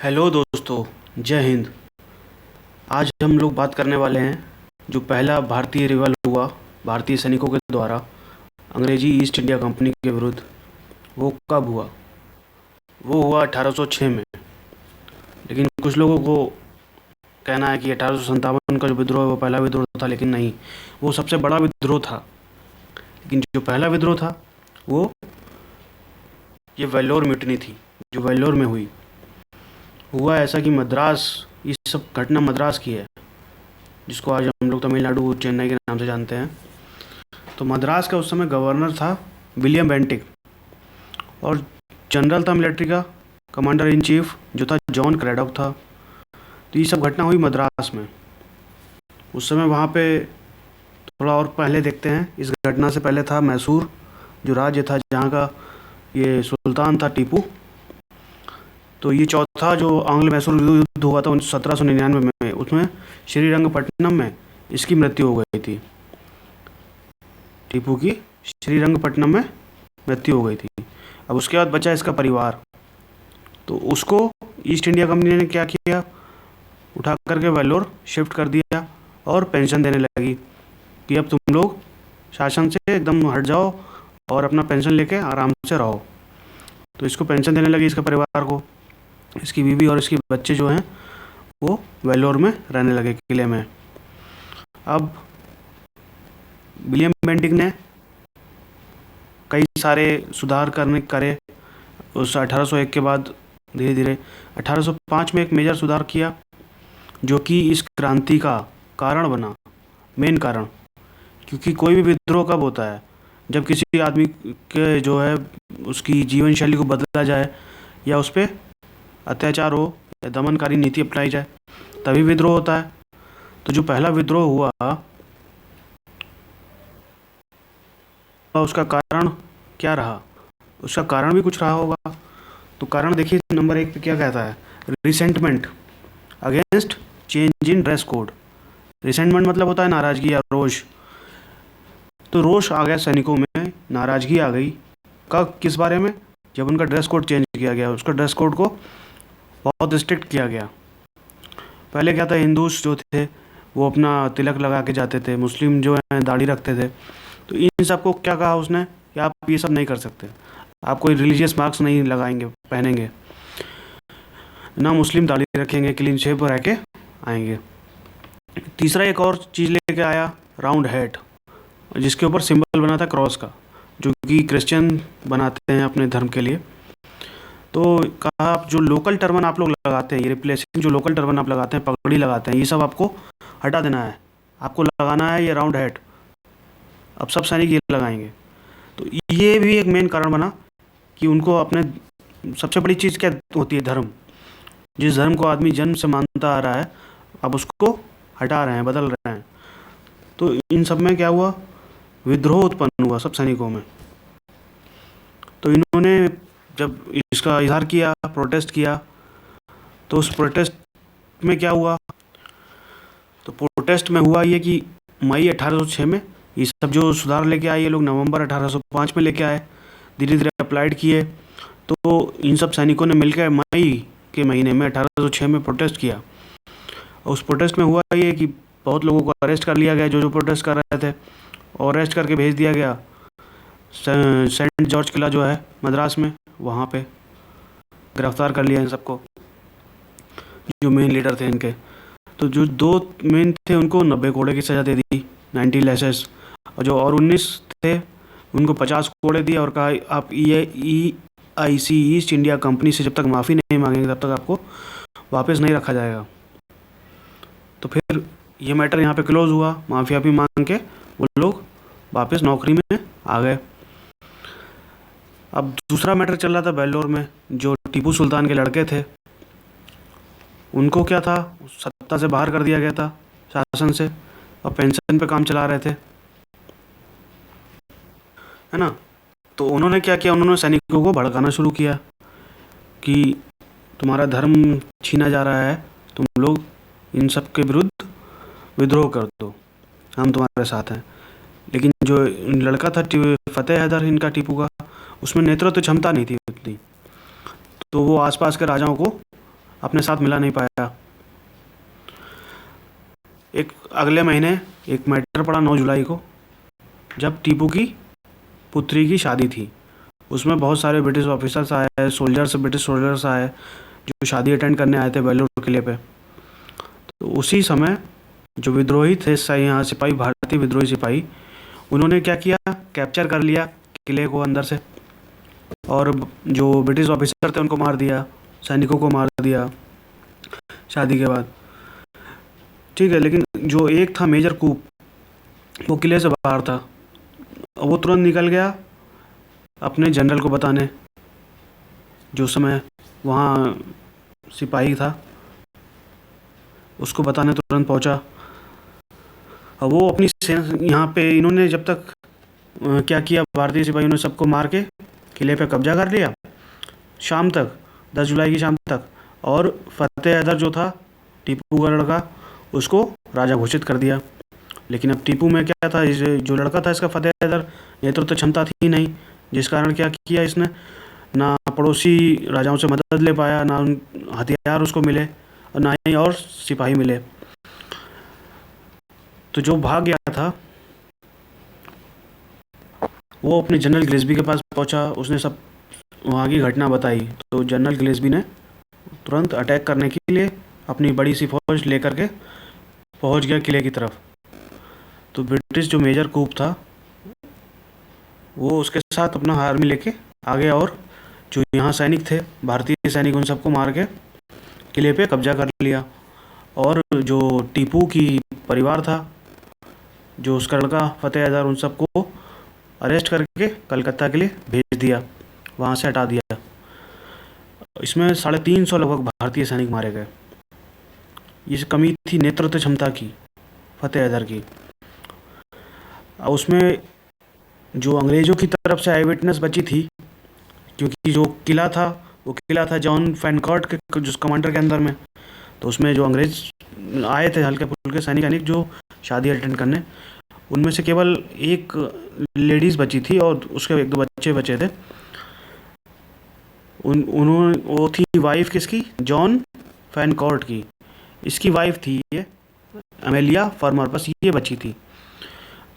Hello दोस्तों, जय हिंद। आज हम लोग बात करने वाले हैं जो पहला भारतीय रिवॉल्ट हुआ भारतीय सैनिकों के द्वारा अंग्रेजी ईस्ट इंडिया कंपनी के विरुद्ध। वो कब हुआ? वो हुआ 1806 में। लेकिन कुछ लोगों को कहना है कि 1857 का जो विद्रोह है वो पहला विद्रोह था, लेकिन नहीं, वो सबसे बड़ा विद्रोह था। लेकिन जो पहला विद्रोह था वो ये वेल्लोर म्यूटनी थी, जो वेल्लोर में हुई। हुआ ऐसा कि मद्रास, ये सब घटना मद्रास की है, जिसको आज हम लोग तमिलनाडु चेन्नई के नाम से जानते हैं। तो मद्रास का उस समय गवर्नर था विलियम बेंटिक, और जनरल था मिलिट्री का कमांडर इन चीफ जो था जॉन क्रैडॉक था। तो ये सब घटना हुई मद्रास में। उस समय वहाँ पे थोड़ा और पहले देखते हैं, इस घटना से पहले था मैसूर, जो राज्य था जहाँ का ये सुल्तान था टीपू। तो ये चौथा जो आंग्ल मैसूर युद्ध हुआ था 1799 में, उसमें श्रीरंगपट्टनम में इसकी मृत्यु हो गई थी। टीपू की श्रीरंगपट्टनम में मृत्यु हो गई थी। अब उसके बाद बचा इसका परिवार। तो उसको ईस्ट इंडिया कंपनी ने क्या किया, उठा करके वेल्लोर शिफ्ट कर दिया और पेंशन देने लगी कि अब तुम लोग शासन से एकदम हट जाओ और अपना पेंशन लेके आराम से रहो। तो इसको पेंशन देने लगी, इसके परिवार को। इसकी बीवी और इसके बच्चे जो हैं वो वेल्लोर में रहने लगे, किले में। अब विलियम बेंटिक ने कई सारे सुधार करे उस 1801 के बाद। धीरे धीरे 1805 में एक मेजर सुधार किया, जो कि इस क्रांति का कारण बना, मेन कारण। क्योंकि कोई भी विद्रोह कब होता है? जब किसी आदमी के जो है उसकी जीवन शैली को बदला जाए, या उस पर अत्याचार हो, या दमनकारी नीति अपनाई जाए, तभी विद्रोह होता है। तो जो पहला विद्रोह हुआ उसका कारण क्या रहा? उसका कारण भी कुछ रहा होगा। तो कारण देखिए, नंबर 1 पे क्या कहता है, resentment against change in dress code. Resentment मतलब होता है नाराज़गी या रोष। तो रोष आ गया सैनिकों में, नाराज़गी आ गई। कब, किस बारे में? जब उनका ड्रेस कोड चेंज किया गया, उसका ड्रेस कोड को बहुत स्ट्रिक्ट किया गया। पहले क्या था, हिंदूज जो थे वो अपना तिलक लगा के जाते थे, मुस्लिम जो हैं दाढ़ी रखते थे। तो इन सबको क्या कहा उसने कि आप ये सब नहीं कर सकते, आप कोई रिलीजियस मार्क्स नहीं लगाएंगे, पहनेंगे ना, मुस्लिम दाढ़ी रखेंगे, क्लीन शेव रह के आएंगे। तीसरा एक और चीज़ लेके आया, राउंड हेड, जिसके ऊपर सिंबल बना था क्रॉस का, जो कि क्रिश्चियन बनाते हैं अपने धर्म के लिए। तो कहा, आप जो लोकल टर्बन आप लोग लगाते हैं, ये रिप्लेसिंग जो लोकल टर्बन आप लगाते हैं, पगड़ी लगाते हैं, ये सब आपको हटा देना है, आपको लगाना है ये राउंड हेड। अब सब सैनिक ये लगाएंगे। तो ये भी एक मेन कारण बना कि उनको अपने, सबसे बड़ी चीज़ क्या होती है, धर्म। जिस धर्म को आदमी जन्म से मानता आ रहा है, अब उसको हटा रहे हैं, बदल रहे हैं। तो इन सब में क्या हुआ, विद्रोह उत्पन्न हुआ सब सैनिकों में। तो इन्होंने जब इसका इजहार किया, प्रोटेस्ट किया, तो उस प्रोटेस्ट में क्या हुआ, तो प्रोटेस्ट में हुआ ये कि मई 1806 में ये सब जो सुधार लेके आए, ये लोग नवंबर 1805 में लेके आए, धीरे धीरे अप्लाइड किए। तो इन सब सैनिकों ने मिलकर मई के महीने में 1806 में प्रोटेस्ट किया। और उस प्रोटेस्ट में हुआ ये कि बहुत लोगों को अरेस्ट कर लिया गया, जो जो प्रोटेस्ट कर रहे थे, और अरेस्ट करके भेज दिया गया सेंट जॉर्ज किला जो है मद्रास में, वहाँ पे गिरफ्तार कर लिया इन सबको, जो मेन लीडर थे इनके। तो जो दो मेन थे उनको 90 कोड़े की सज़ा दे दी, 90 लेसेस, और जो और 19 थे उनको 50 कोड़े दिए, और कहा आप EIC ईस्ट इंडिया कंपनी से जब तक माफ़ी नहीं मांगेंगे तब तक आपको वापस नहीं रखा जाएगा। तो फिर ये मैटर यहाँ पे क्लोज़ हुआ, माफ़ी भी मांग के वो लोग वापस नौकरी में आ गए। अब दूसरा मैटर चल रहा था वेल्लोर में, जो टीपू सुल्तान के लड़के थे, उनको क्या था, सत्ता से बाहर कर दिया गया था, शासन से, और पेंशन पे काम चला रहे थे, है ना। तो उन्होंने क्या किया, उन्होंने सैनिकों को भड़काना शुरू किया कि तुम्हारा धर्म छीना जा रहा है, तुम लोग इन सब के विरुद्ध विद्रोह कर दो, हम तुम्हारे साथ हैं। लेकिन जो लड़का था फतेह हैदर इनका, टीपू का, उसमें नेतृत्व क्षमता नहीं थी उतनी। तो वो आसपास के राजाओं को अपने साथ मिला नहीं पाया। एक अगले महीने एक मैटर पड़ा 9 जुलाई को, जब टीपू की पुत्री की शादी थी। उसमें बहुत सारे ब्रिटिश ऑफिसर्स आए, सोल्जर्स, ब्रिटिश सोल्जर्स आए जो शादी अटेंड करने आए थे वेल्लोर किले पे। तो उसी समय जो विद्रोही थे, यहाँ सिपाही, भारतीय विद्रोही सिपाही, उन्होंने क्या किया, कैप्चर कर लिया किले को अंदर से, और जो ब्रिटिश ऑफिसर थे उनको मार दिया, सैनिकों को मार दिया शादी के बाद। ठीक है, लेकिन जो एक था मेजर कूप, वो किले से बाहर था। वो तुरंत निकल गया अपने जनरल को बताने, जो समय वहाँ सिपाही था, उसको बताने तुरंत पहुँचा। और वो अपनी यहाँ पे इन्होंने जब तक क्या किया, भारतीय सिपाहियों ने सबको मार के किले पे कब्जा कर लिया शाम तक, 10 जुलाई की शाम तक। और फतेह हैदर जो था, टीपू का लड़का, उसको राजा घोषित कर दिया। लेकिन अब टीपू में क्या था, जो लड़का था इसका फतेह हैदर, नेतृत्व क्षमता थी नहीं, जिस कारण क्या किया इसने, ना पड़ोसी राजाओं से मदद ले पाया, ना हथियार उसको मिले, और ना ही और सिपाही मिले। तो जो भाग गया था वो अपने जनरल गिलेस्पी के पास पहुंचा, उसने सब वहाँ की घटना बताई। तो जनरल गिलेस्पी ने तुरंत अटैक करने के लिए अपनी बड़ी सी फौज लेकर के पहुंच गया किले की तरफ। तो ब्रिटिश जो मेजर कूप था वो उसके साथ अपना आर्मी लेके आ गया, और जो यहाँ सैनिक थे, भारतीय सैनिक, उन सबको मार के किले पे कब्जा कर लिया। और जो टीपू की परिवार था, जो उसका लड़का फतेह हैदर, उन सबको अरेस्ट करके कलकत्ता के लिए भेज दिया, वहाँ से हटा दिया। इसमें 350 लगभग भारतीय सैनिक मारे गए। ये कमी थी नेतृत्व क्षमता की फतेह हैदर की। और उसमें जो अंग्रेज़ों की तरफ से आई विटनेस बची थी, क्योंकि जो किला था वो किला था जॉन फैनकॉर्ट के जिस कमांडर के अंदर में। तो उसमें जो अंग्रेज़ आए थे हल्के फुल्के सैनिक जो शादी अटेंड करने, उनमें से केवल एक लेडीज़ बची थी और उसके 1-2 बच्चे बचे थे। उन्होंने, वो थी वाइफ किसकी, जॉन फैनकॉर्ट की। इसकी वाइफ थी ये अमेलिया फार्मर, बस ये बची थी।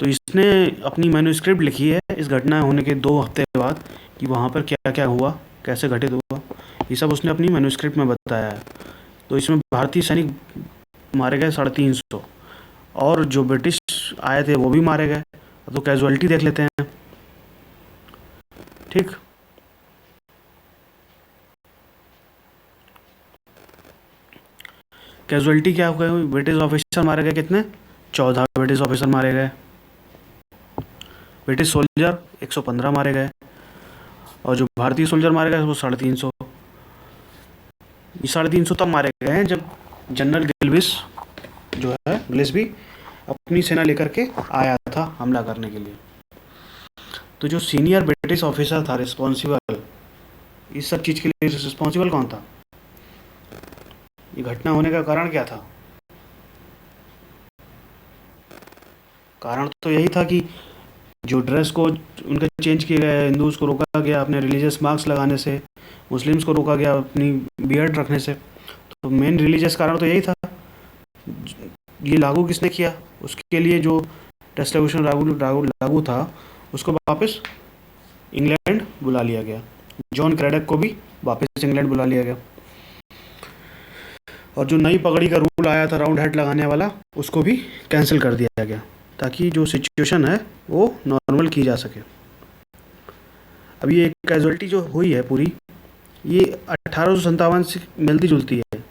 तो इसने अपनी मैन्युस्क्रिप्ट लिखी है इस घटना होने के 2 हफ्ते बाद, कि वहाँ पर क्या क्या हुआ, कैसे घटित हुआ, ये सब उसने अपनी मैन्युस्क्रिप्ट में बताया है। तो इसमें भारतीय सैनिक मारे गए 350, और जो ब्रिटिश आए थे वो भी मारे गए। तो कैजुअलिटी देख लेते हैं। ठीक, कैजुअलिटी क्या हो गई, ब्रिटिश ऑफिसर मारे गए कितने, 14 ब्रिटिश ऑफिसर मारे गए। ब्रिटिश सोल्जर 115 मारे गए, और जो भारतीय सोल्जर मारे गए वो 350। ये 350 तब मारे गए हैं जब जनरल गिलेस्पी अपनी सेना लेकर के आया था हमला करने के लिए। तो जो सीनियर ब्रिटिश ऑफिसर था रिस्पॉन्सिबल, इस सब चीज़ के लिए रिस्पॉन्सिबल कौन था, ये घटना होने का कारण क्या था? कारण तो यही था कि जो ड्रेस को उनके चेंज किए गए, हिंदूज़ को रोका गया अपने रिलीजियस मार्क्स लगाने से, मुस्लिम्स को रोका गया अपनी बियर्ड रखने से। तो मेन रिलीजियस कारण तो यही था। ये लागू किसने किया, उसके लिए जो डेस्टिनेशन लागू था, उसको वापस इंग्लैंड बुला लिया गया। जॉन क्रैडक को भी वापस इंग्लैंड बुला लिया गया, और जो नई पगड़ी का रूल आया था राउंड हेड लगाने वाला, उसको भी कैंसिल कर दिया गया, ताकि जो सिचुएशन है वो नॉर्मल की जा सके। अब ये कैजुअलिटी जो हुई है पूरी, ये 1857 से मिलती जुलती है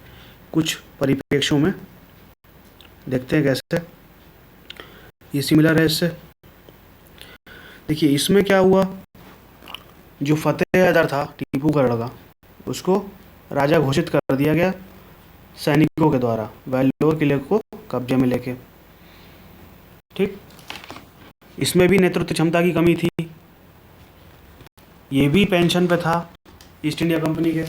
कुछ परिप्रेक्ष्यों में। देखते हैं कैसे ये सिमिलर है इससे। देखिए इसमें क्या हुआ, जो फतेह हैदर था टीपू का लड़का, उसको राजा घोषित कर दिया गया सैनिकों के द्वारा, वेल्लोर किले को कब्जे में लेके। ठीक, इसमें भी नेतृत्व क्षमता की कमी थी। ये भी पेंशन पे था ईस्ट इंडिया कंपनी के,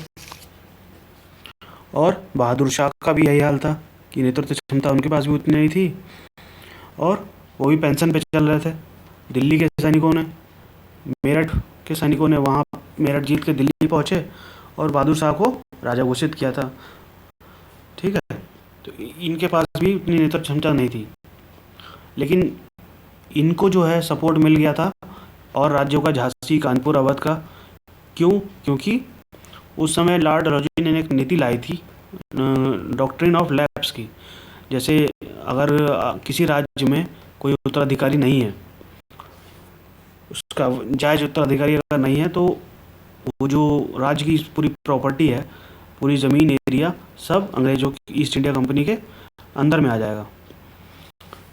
और बहादुर शाह का भी यही हाल था कि नेतृत्व क्षमता उनके पास भी उतनी नहीं थी, और वो भी पेंशन पे चल रहे थे। दिल्ली के सैनिकों ने, मेरठ के सैनिकों ने वहाँ मेरठ जीत के दिल्ली पहुँचे और बहादुर शाह को राजा घोषित किया था। ठीक है। तो इनके पास भी इतनी नेतृत्व क्षमता नहीं थी, लेकिन इनको जो है सपोर्ट मिल गया था, और राज्यों का झांसी, कानपुर, अवध का। क्यों? क्योंकि उस समय लॉर्ड रोजिन ने एक नीति लाई थी, डॉक्ट्रिन ऑफ लैप्स की। जैसे अगर किसी राज्य में कोई उत्तराधिकारी नहीं है, उसका जायज उत्तराधिकारी अगर नहीं है, तो वो जो राज्य की पूरी प्रॉपर्टी है, पूरी ज़मीन, एरिया, सब अंग्रेज़ों की, ईस्ट इंडिया कंपनी के अंदर में आ जाएगा।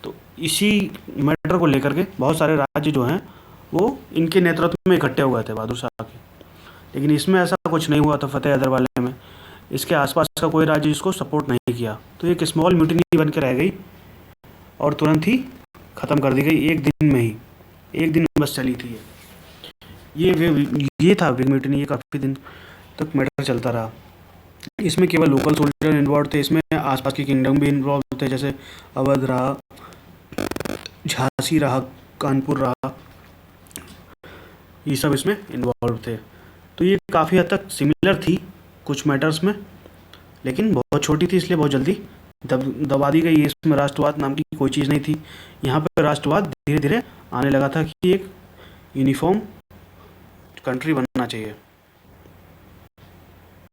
तो इसी मैटर को लेकर के बहुत सारे राज्य जो हैं वो इनके नेतृत्व में इकट्ठे हुए थे, बहादुर शाह के। लेकिन इसमें ऐसा कुछ नहीं हुआ था फतेह हैदर वाले में। इसके आसपास का कोई राज्य इसको सपोर्ट नहीं किया, तो एक स्मॉल म्यूटिनी बन के रह गई और तुरंत ही ख़त्म कर दी गई, एक दिन में ही। एक दिन बस चली थी ये था बिग म्यूटिनी। ये काफ़ी दिन तक मैटर चलता रहा। इसमें केवल लोकल सोल्जर इन्वॉल्व थे, इसमें आसपास के किंगडम भी इन्वॉल्व थे, जैसे अवध रहा, झांसी रहा, कानपुर रहा, ये सब इसमें इन्वॉल्व थे। तो ये काफ़ी हद तक सिमिलर थी कुछ मैटर्स में, लेकिन बहुत छोटी थी, इसलिए बहुत जल्दी दबा दी गई। इसमें राष्ट्रवाद नाम की कोई चीज़ नहीं थी। यहाँ पर राष्ट्रवाद धीरे धीरे आने लगा था कि एक यूनिफॉर्म कंट्री बनना चाहिए।